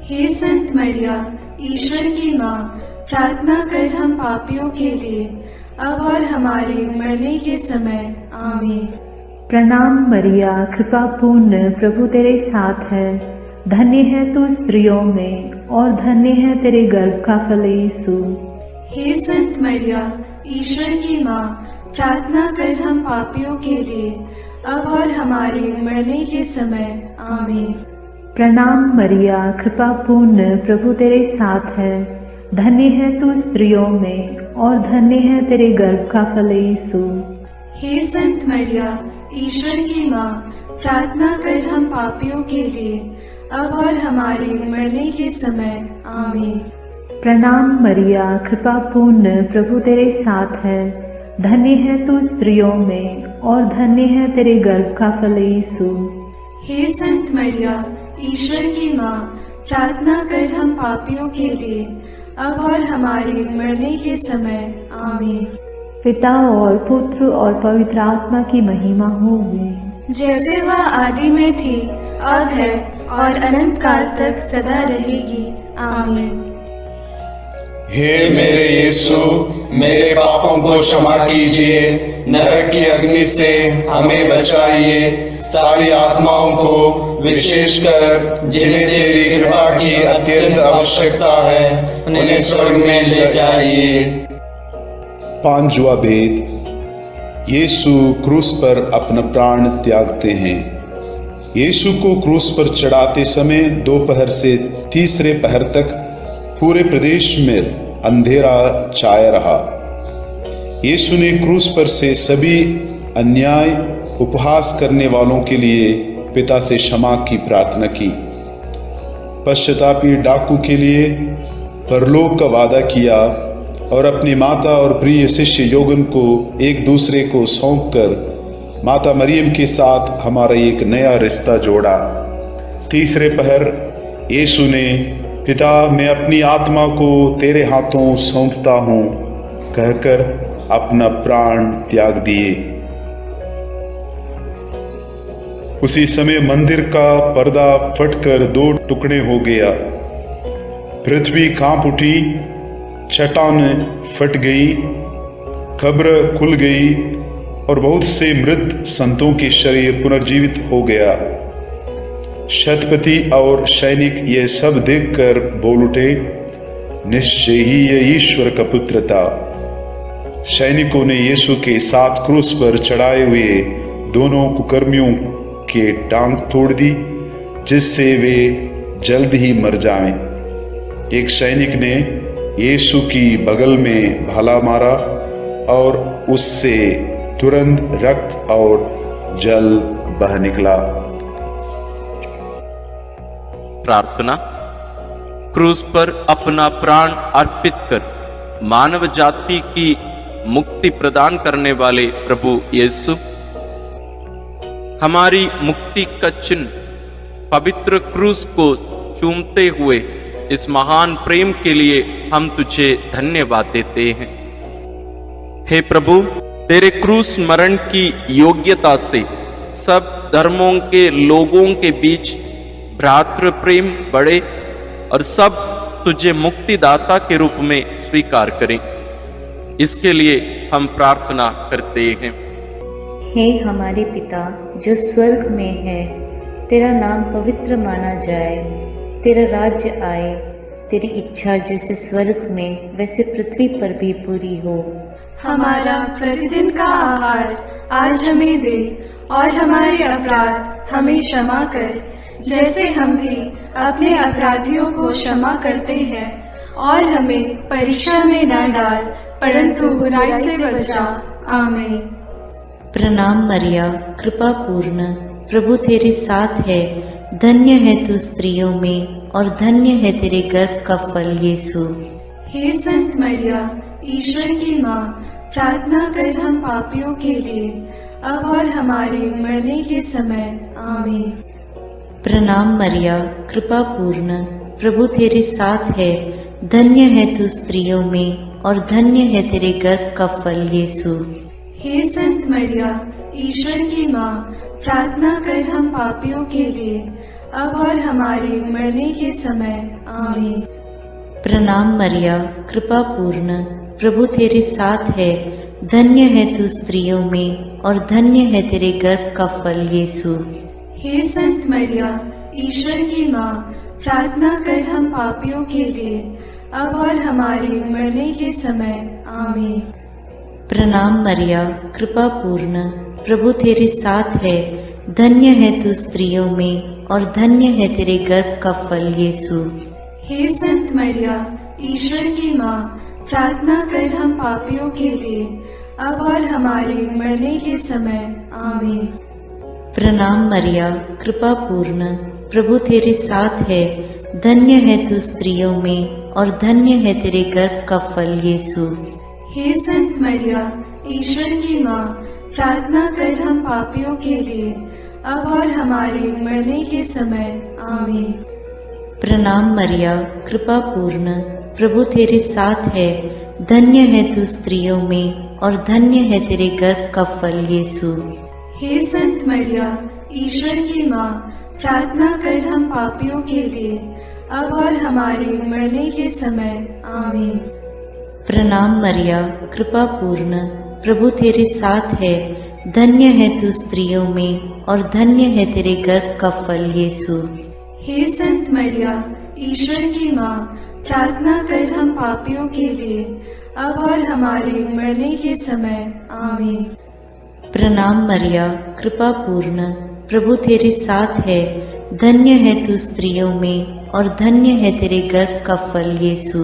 E: हे संत मरिया, ईश्वर की माँ, प्रार्थना कर हम पापियों के लिए अब और हमारे मरने के समय। आमीन।
K: प्रणाम मरिया, कृपा पूर्ण, प्रभु तेरे साथ है, धन्य है तू स्त्रियों में और धन्य है तेरे गर्भ का फल यीशु।
E: हे संत मरिया, ईश्वर की माँ, प्रार्थना कर हम पापियों के लिए अब और हमारे मरने के समय। आमीन।
K: प्रणाम मरिया, कृपा पूर्ण, प्रभु तेरे साथ है, धन्य है तू स्त्रियों में और धन्य है तेरे गर्भ का फल यीशु।
E: हे संत मरिया, ईश्वर की माँ, प्रार्थना कर हम पापियों के लिए अब और हमारे मरने के समय। आमीन।
K: प्रणाम मरिया, कृपा पूर्ण, प्रभु तेरे साथ है, धन्य है तू स्त्रियों में और धन्य है तेरे गर्भ का फल यीशु।
E: हे संत मरिया, ईश्वर की माँ, प्रार्थना कर हम पापियों के लिए अब और हमारे मरने के समय। आमीन।
K: पिता और पुत्र और पवित्र आत्मा की महिमा होगी,
E: जैसे वह आदि में थी, अब है और अनंत काल तक सदा रहेगी। आमीन।
I: हे मेरे यीशु, मेरे पापों को क्षमा कीजिए, नरक की अग्नि से हमें बचाइए, सारी आत्माओं को विशेषकर जिन्हें तेरी कृपा की अत्यंत आवश्यकता है उन्हें स्वर्ग में ले जाइए।
H: पांचवा भेद, यीशु क्रूस पर अपना प्राण त्यागते हैं। यीशु को क्रूस पर चढ़ाते समय दोपहर से तीसरे पहर तक पूरे प्रदेश में अंधेरा छाया रहा। यीशु ने क्रूस पर से सभी अन्याय उपहास करने वालों के लिए पिता से क्षमा की प्रार्थना की। पश्चातापी डाकू के लिए परलोक का वादा किया और अपनी माता और प्रिय शिष्य योगन को एक दूसरे को सौंपकर माता मरियम के साथ हमारा एक नया रिश्ता जोड़ा। तीसरे पहर यीशु ने, पिता मैं अपनी आत्मा को तेरे हाथों सौंपता हूँ कहकर अपना प्राण त्याग दिए। उसी समय मंदिर का पर्दा फटकर 2 टुकड़े हो गया। पृथ्वी कांप उठी, चट्टान फट गई, कब्र खुल गई और बहुत से मृत संतों के शरीर पुनर्जीवित हो गया। शतपति और सैनिक ये सब देखकर बोल उठे, निश्चय ही ये ईश्वर का पुत्र था। सैनिकों ने यीशु के साथ क्रूस पर चढ़ाए हुए दोनों कुकर्मियों के टांग तोड़ दी, जिससे वे जल्द ही मर जाएं। एक सैनिक ने यीशु की बगल में भाला मारा और उससे तुरंत रक्त और जल बह निकला।
B: प्रार्थना। क्रूस पर अपना प्राण अर्पित कर मानव जाति की मुक्ति प्रदान करने वाले प्रभु यीशु, हमारी मुक्ति का चिन्ह पवित्र क्रूस को चूमते हुए इस महान प्रेम के लिए हम तुझे धन्यवाद देते हैं। हे प्रभु, तेरे क्रूस मरण की योग्यता से सब धर्मों के लोगों के बीच भ्रातृ प्रेम बढ़े और सब तुझे मुक्तिदाता के रूप में स्वीकार करें। इसके लिए हम प्रार्थना करते हैं।
C: हे हमारे पिता जो स्वर्ग में है, तेरा नाम पवित्र माना जाए, तेरा राज्य आए, तेरी इच्छा जैसे स्वर्ग में वैसे पृथ्वी पर भी पूरी हो।
E: हमारा प्रतिदिन का आहार आज हमें दे और हमारे अपराध हमें क्षमा कर, जैसे हम भी अपने अपराधियों को क्षमा करते हैं, और हमें परीक्षा में न डाल परंतु बुराई से बचा। आमीन।
C: प्रणाम मरिया, कृपा पूर्ण, प्रभु तेरे साथ है, धन्य है तू स्त्रियों में और धन्य है तेरे गर्भ का फल यीशु।
E: हे संत मरिया, ईश्वर की माँ, प्रार्थना कर हम पापियों के लिए अब और हमारे मरने के समय। आमीन।
C: प्रणाम मरिया, कृपा पूर्ण, प्रभु तेरे साथ है, धन्य है तू स्त्रियों में और धन्य है तेरे गर्भ का फल यीशु।
E: हे संत मरिया, ईश्वर की माँ, प्रार्थना कर हम पापियों के लिए अब और हमारे मरने के समय। आमीन।
C: प्रणाम मरिया, कृपा पूर्ण, प्रभु तेरे साथ है, धन्य है तू स्त्रियों में और धन्य है तेरे गर्भ का फल यीशु।
E: हे संत मरिया, ईश्वर की माँ, प्रार्थना कर हम पापियों के लिए अब और हमारे मरने के समय। आमीन।
C: प्रणाम मरिया, कृपा पूर्ण, प्रभु तेरे साथ है, धन्य है तू स्त्रियों में और धन्य है तेरे गर्भ का फल यीशु।
E: हे संत मरिया, ईश्वर की माँ, प्रार्थना कर हम पापियों के लिए अब और हमारे मरने के समय। आमीन।
C: प्रणाम मरिया, कृपा पूर्ण, प्रभु तेरे साथ है, धन्य है तू स्त्रियों में और धन्य है तेरे गर्भ का फल यीशु।
E: हे संत मरिया, ईश्वर की माँ, प्रार्थना कर हम पापियों के लिए अब और हमारे मरने के समय। आमीन।
C: प्रणाम मरिया, कृपा पूर्ण, प्रभु तेरे साथ है, धन्य है तू स्त्रियों में और धन्य है तेरे गर्भ का फल यीशु।
E: हे संत मरिया, ईश्वर की माँ, प्रार्थना कर हम पापियों के लिए अब और हमारे मरने के समय। आमीन।
C: प्रणाम मरिया, कृपा पूर्ण, प्रभु तेरे साथ है, धन्य है तू स्त्रियों में और धन्य है तेरे गर्भ का फल यीशु।
E: हे संत मरिया, ईश्वर की माँ, प्रार्थना कर हम पापियों के लिए अब और हमारे मरने के समय। आमीन।
C: प्रणाम मरिया, कृपा पूर्ण, प्रभु तेरे साथ है, धन्य है तू स्त्रियों में और धन्य है तेरे गर्भ का फल यीशु।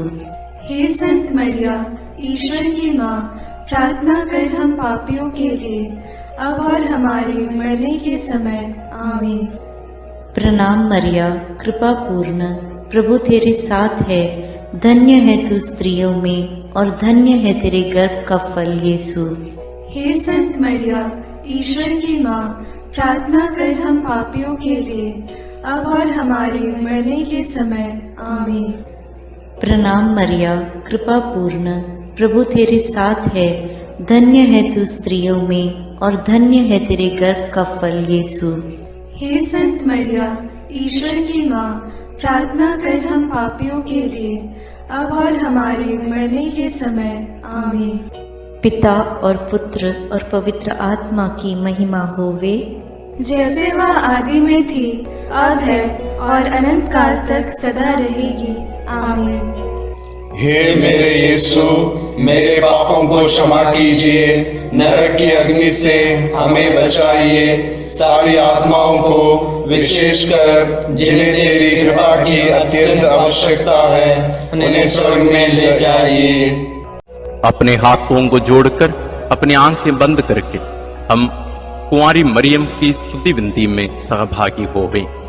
E: हे संत मरिया, ईश्वर की माँ, प्रार्थना कर हम पापियों के लिए अब और हमारे मरने के समय। आमीन।
L: प्रणाम मरिया, कृपा पूर्ण, प्रभु तेरे साथ है, धन्य है तू स्त्रियों में और धन्य है तेरे गर्भ का फल यीशु।
E: हे संत मरिया, ईश्वर की माँ, प्रार्थना कर हम पापियों के लिए, अब और हमारे मरने के समय। आमीन।
L: प्रणाम मरिया, कृपा पूर्ण, प्रभु तेरे साथ है, धन्य है तू स्त्रियों में और धन्य है तेरे गर्भ का फल यीशु।
E: हे संत मरिया, ईश्वर की माँ, प्रार्थना कर हम पापियों के लिए, अब और हमारे मरने के समय। आमीन।
L: पिता और पुत्र और पवित्र आत्मा की महिमा होवे,
E: जैसे वह आदि में थी, अब है और अनंत काल तक सदा रहेगी। आमीन।
I: हे मेरे यीशु, मेरे पापों को क्षमा कीजिए, नरक की अग्नि से हमें बचाइए, सारी आत्माओं को विशेषकर जिन्हें तेरी कृपा की अत्यंत आवश्यकता है उन्हें स्वर्ग में ले जाइए।
B: अपने हाथों को जोड़कर अपनी आंखें बंद करके हम कुंवारी मरियम की स्तुति विनती में सहभागी होवे।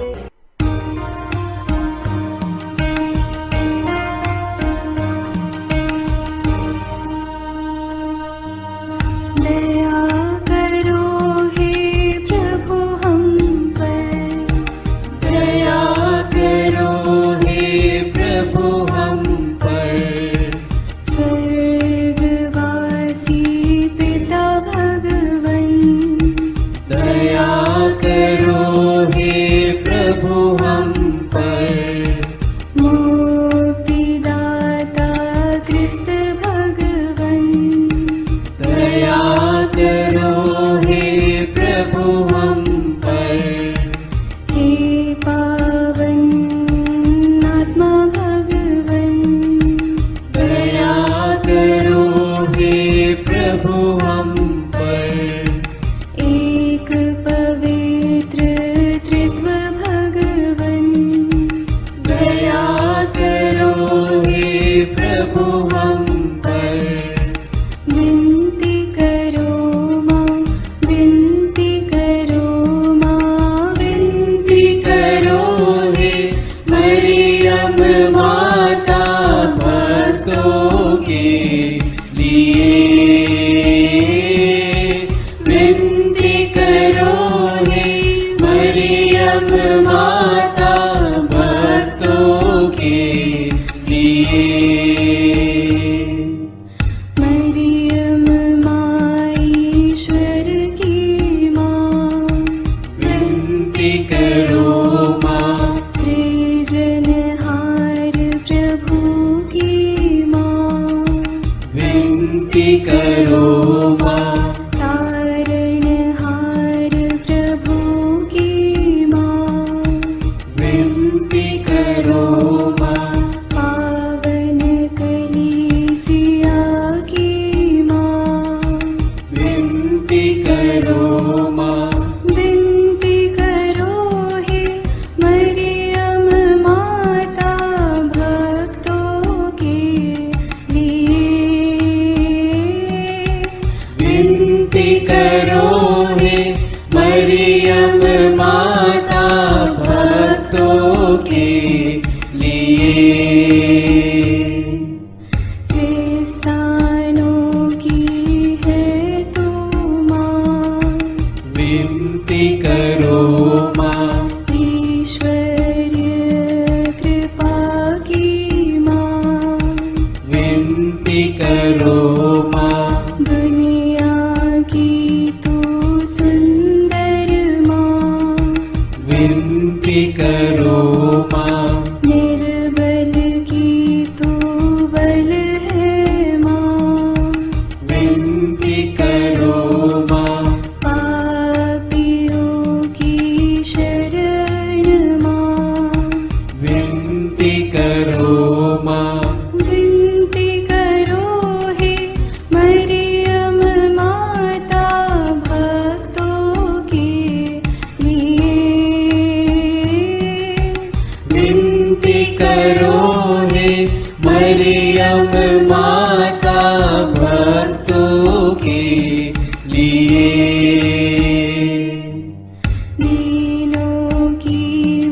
M: दीनों की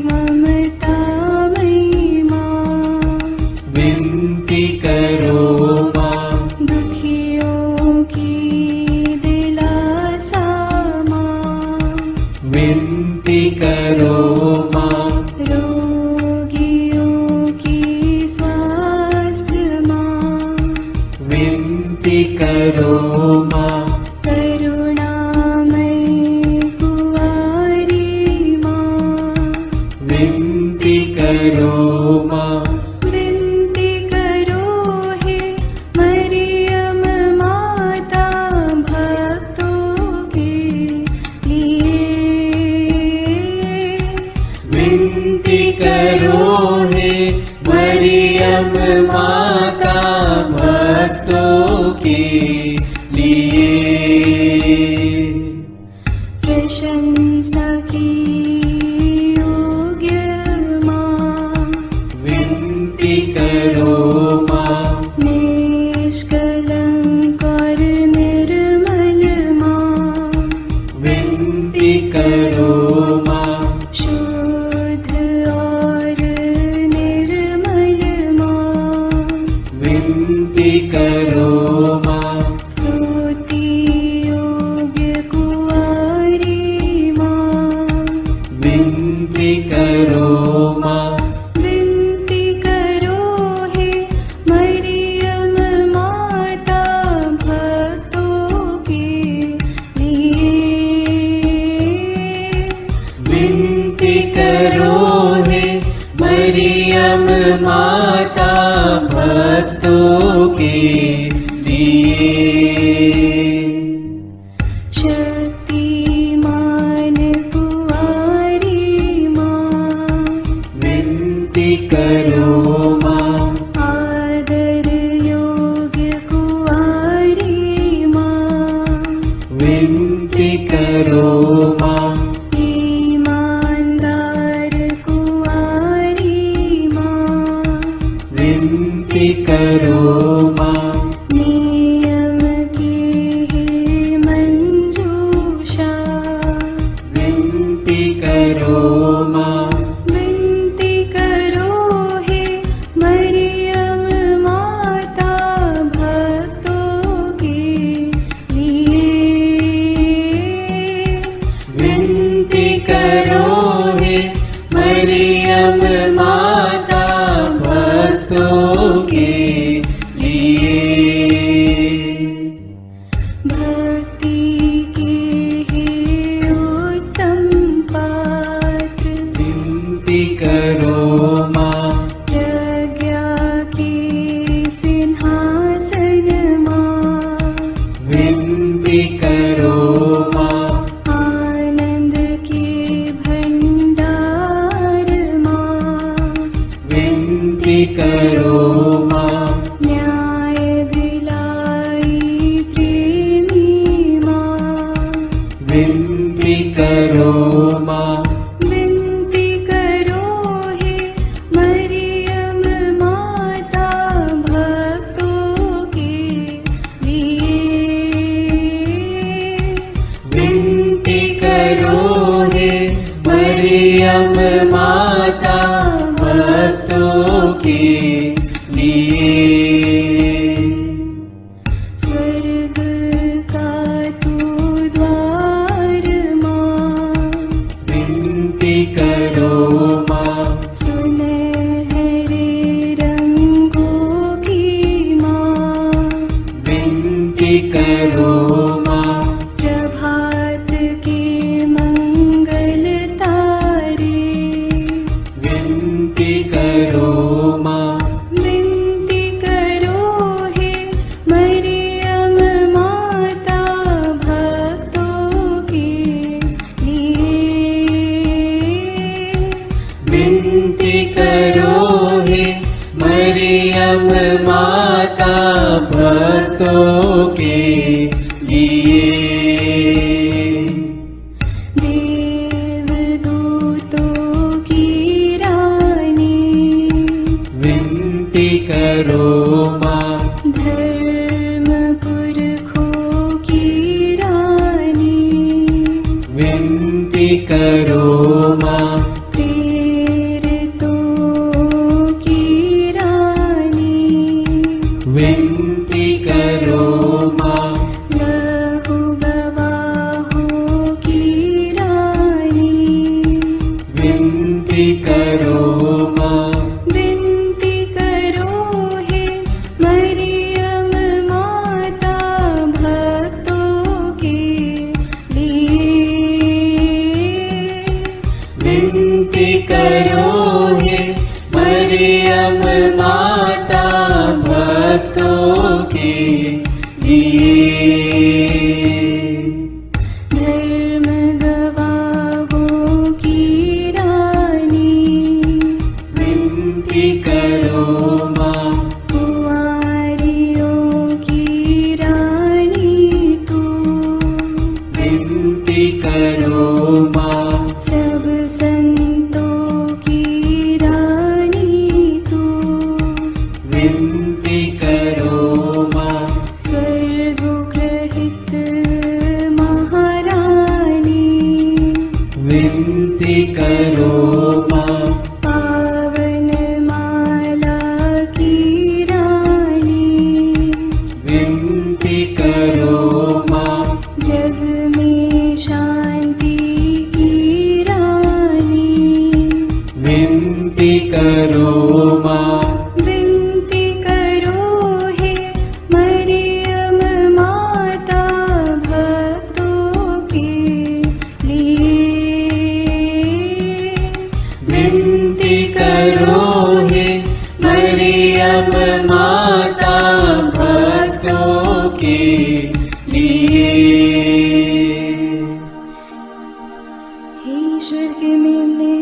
M: करो माँ,
E: रोगियों की स्वास्थ्य माँ,
M: विनती करो माँ,
E: करुणामयी कुंवारी माँ,
M: विनती करो माँ,
E: विनती करो हे मरियम माता भक्तों के लिए।
M: विनती करो हे मरियम माता भक्तों के लिए।
E: प्रशंसा की योग्य माँ,
M: विनती करो माँ,
E: निष्कलंक और निर्मल माँ,
M: विनती करो माँ,
E: शुद्ध और निर्मल माँ,
M: विनती करो माँ,
E: स्तुति योग्य कुंवारी माँ,
M: विनती करो माँ,
E: विनती करो हे मरियम माता भक्तों के लिए।
M: विनती करो हे मरियम माता भक्तों के लिए।
E: शक्तिमान कुंवारी माँ,
M: विनती करो माँ,
E: आदर योग्य कुंवारी माँ,
M: विनती करो माँ,
E: ईमानदार कुंवारी माँ,
M: विनती करो माँ,
E: नियम की हे मंजूषा,
M: विनती करो माँ,
E: विनती करो हे मरियम माता भक्तों के लिए।
M: विनती करो हे मरियम माता भक्तों के लिए।
E: भक्ति के हे उत्तम पात्र,
M: विनती करो माँ,
E: प्रज्ञा के सिंहासन माँ,
M: विनती करो माँ,
E: आनंद के भंडार माँ,
M: विनती करो माँ,
E: न्याय दिलाई प्रेमी माँ,
M: विनती करो माँ,
E: विनती करो हे मरियम माता भक्तों के लिए।
M: विनती करो हे मरियम माता भक्तों के लिए।
E: स्वर्ग का तू द्वार माँ,
M: विनती करो माँ,
E: सुनहरे रंगों की माँ,
M: विनती करो माँ,
E: प्रभात के मंगल तारे,
M: विनती करो माँ,
E: विनती करो हे मरियम माता भक्तों के लिए।
M: विनती करो हे मरियम माता भक्तों के लिए।
E: देवदूतों की रानी,
M: विनती करो माँ,
E: धर्म पुरखों की रानी,
M: विनती करो माँ,
E: प्रेरितों की रानी,
M: विनती करो माँ, विनती करो माँ,
E: विनती करो हे मरियम माता भक्तों के लिए।
M: विनती करो हे मरियम माता भक्तों के लिए।
E: धर्म गवाहों की रानी,
M: विनती करो माँ,
E: कुंवारियों की रानी तू,
M: विनती करो माँ,
E: सब संतों की रानी तू,
M: विनती करो माँ,
E: स्वर्गोग्रहित महारानी,
M: विनती करो माँ,
E: पावन माला की रानी,
M: विनती करो माँ,
E: जग में शांति की रानी,
M: विनती करो माँ,
E: विनती करो हे मरियम माता भक्तों के लिए।
M: विनती करो हे मरियम माता भक्तों के लिए।
E: हे ईश्वर के मेमने,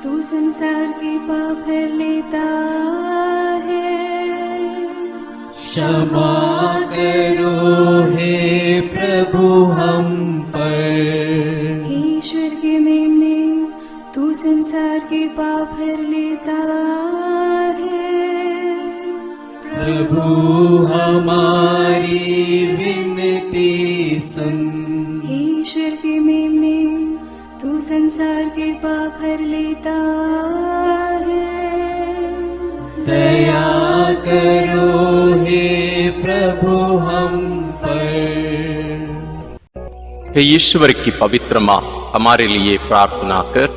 E: तू संसार के पाप हर लेता है।
M: क्षमा करो हे प्रभु हम पर,
E: हे ईश्वर के मेमने, तू संसार के पाप हर लेता है।
M: प्रभु हमारी विनती सुन,
E: हे ईश्वर के मेमने, तू संसार के पाप हर लेता है।
M: दया करो हे प्रभु हम पर।
B: हे ईश्वर की पवित्र माँ, हमारे लिए प्रार्थना कर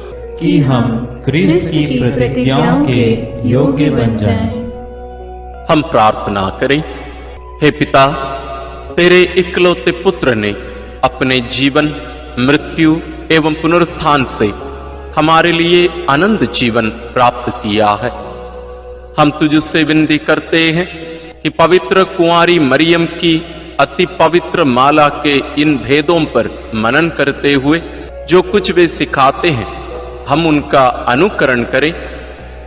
D: कि हम क्रिस्त की प्रतिज्ञाओं के योग्य बन जाएं।
B: हम प्रार्थना करें। हे पिता, तेरे इकलौते पुत्र ने अपने जीवन, मृत्यु एवं पुनरुत्थान से हमारे लिए अनंत जीवन प्राप्त किया है। हम तुझसे विनती करते हैं कि पवित्र कुंवारी मरियम की अति पवित्र माला के इन भेदों पर मनन करते हुए जो कुछ वे सिखाते हैं, हम उनका अनुकरण करें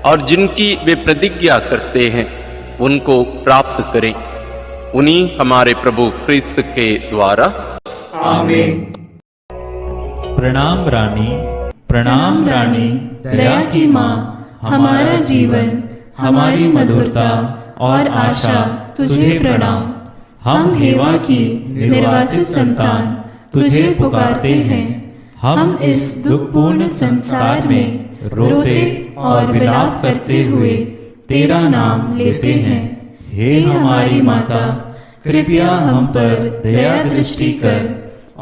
B: और जिनकी वे प्रतिज्ञा करते हैं उनको प्राप्त करें। उन्हीं हमारे प्रभु क्रिस्त के द्वारा।
I: आमीन।
D: प्रणाम रानी,
E: प्रणाम रानी, दया की माँ, हमारा जीवन, हमारी मधुरता और आशा तुझे प्रणाम। हम हेवा की निर्वासित संतान तुझे पुकारते हैं। हम इस दुखपूर्ण संसार में रोते और विलाप करते हुए तेरा नाम लेते हैं। हे हमारी माता, कृपया हम पर दया दृष्टि कर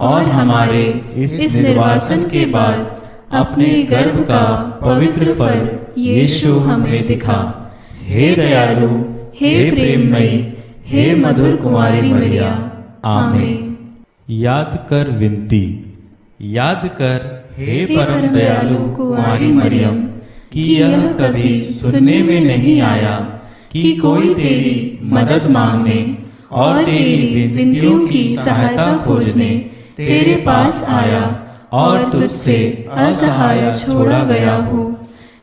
E: और हमारे इस निर्वासन के बाद अपने गर्भ का पवित्र फल यीशु हमें दिखा। हे दयालु, हे प्रेममयी, हे मधुर कुमारी मरिया। आमीन।
D: याद कर विनती, याद कर हे परम दयालु कुमारी मरियम, कि यह कभी सुनने में नहीं आया कि कोई तेरी मदद मांगने और तेरी विनतियों की सहायता खोजने तेरे पास आया और तुझसे असहाय छोड़ा गया हो।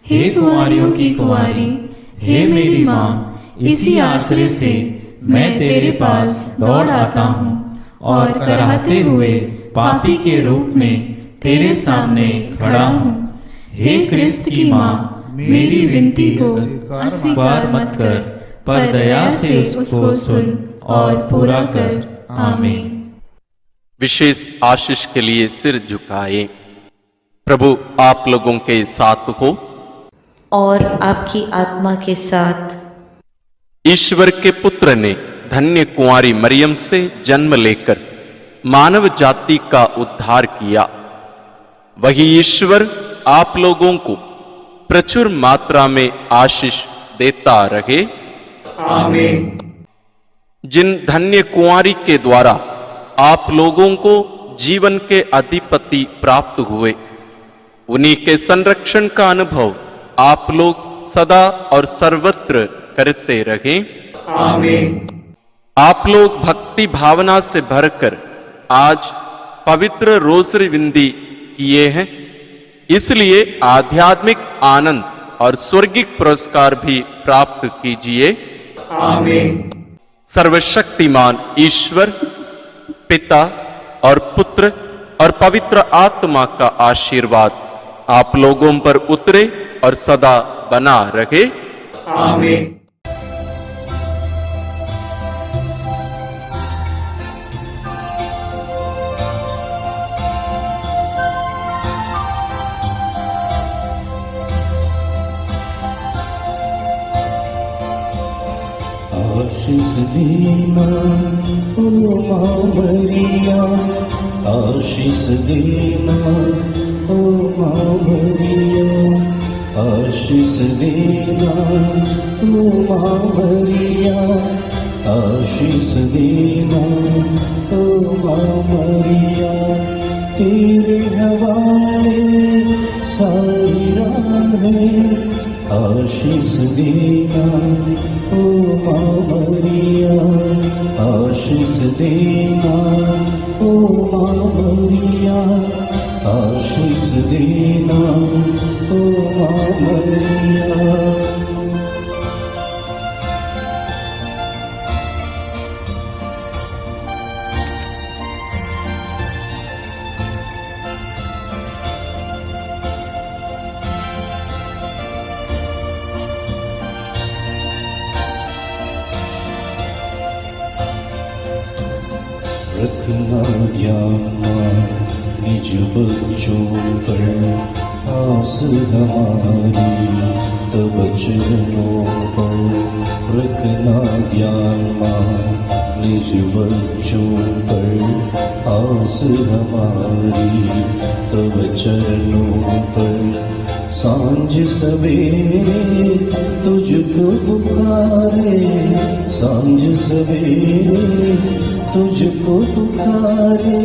D: हे कुंवारियों की कुंवारी, हे मेरी माँ, इसी आश्रय से मैं तेरे पास दौड़ आता हूँ और कराहते हुए पापी के रूप में तेरे सामने खड़ा हूँ। हे क्रिस्त की माँ, मेरी विनती को अस्वीकार मत कर, पर दया से उसको सुन और पूरा कर। आमीन।
B: विशेष आशीष के लिए सिर झुकाए। प्रभु आप लोगों के साथ हो
L: और आपकी आत्मा के साथ।
B: ईश्वर के पुत्र ने धन्य कुंवारी मरियम से जन्म लेकर मानव जाति का उद्धार किया। वही ईश्वर आप लोगों को प्रचुर मात्रा में आशीष देता रहे।
I: आमीन।
B: जिन धन्य कुंवारी के द्वारा आप लोगों को जीवन के अधिपति प्राप्त हुए, उन्हीं के संरक्षण का अनुभव आप लोग सदा और सर्वत्र करते रहें।
I: आमीन।
B: आप लोग भक्ति भावना से भरकर आज पवित्र रोसरी विंदी किए हैं, इसलिए आध्यात्मिक आनंद और स्वर्गिक पुरस्कार भी प्राप्त कीजिए।
I: आमीन।
B: सर्वशक्तिमान ईश्वर पिता और पुत्र और पवित्र आत्मा का आशीर्वाद आप लोगों पर उतरे और सदा बना रहे।
I: आमीन।
A: आशीष देना ओ माँ मरिया, आशीष देना ओ माँ मरिया, आशीष देना ओ माँ मरिया, आशीष देना ओ माँ मरिया। तेरे हवाले सारी राहें, आशीष देना ओ माँ मरिया, आशीष देना ओ माँ मरिया, आशीष देना ओ माँ मरिया। रखना ध्यान निज बच्चों पर आस हमारी, तब चरणों पर रखना ध्यान निज बच्चों पर आस हमारी, तब चरणों पर सांझ सवेरे तुझको पुकारे, सांझ सवेरे तुझको पुकारे,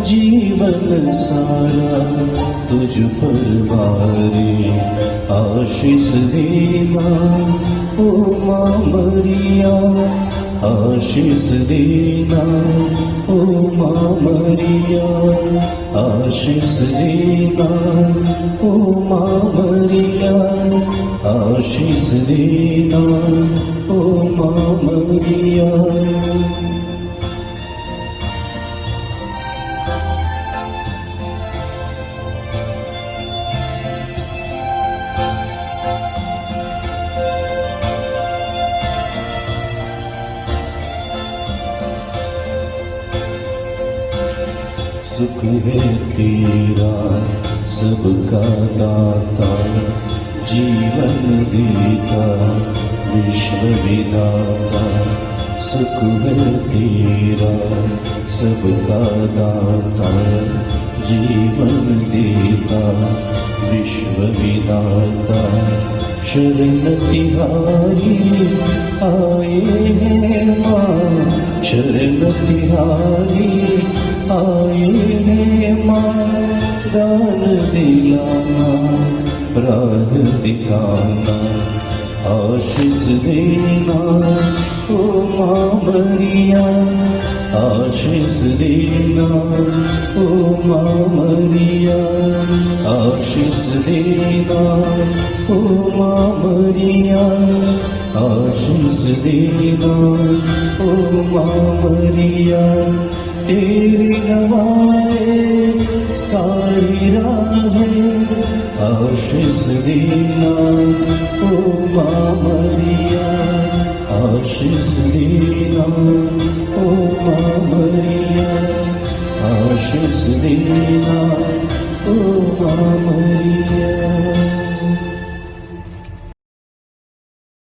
A: जीवन सारा तुझ पर वारे। आशीष देना ओ माँ मरिया, आशीष देना ओ माँ मरिया, आशीष देना ओ माँ मरिया, आशीष देना ओ माँ मरिया। सुख है तेरा सबका दाता, जीवन देता विश्व विधाता। सुख है तेरा सबका दाता, जीवन देता विश्व विधाता। शरण तिहारी आए हैं माँ, शरण तिहारी आए हैं माँ। दान दिलाना राह दिखाना, आशीष देना ओ माँ मरिया, आशीष देना ओ माँ मरिया, आशीष देना ओ माँ मरिया, आशीष देना ओ माँ मरिया। तेरी हवाए सारी राहें, आशीष देना ओ माँ मरिया, आशीष देना ओ माँ मरिया, आशीष देना ओ माँ मरिया।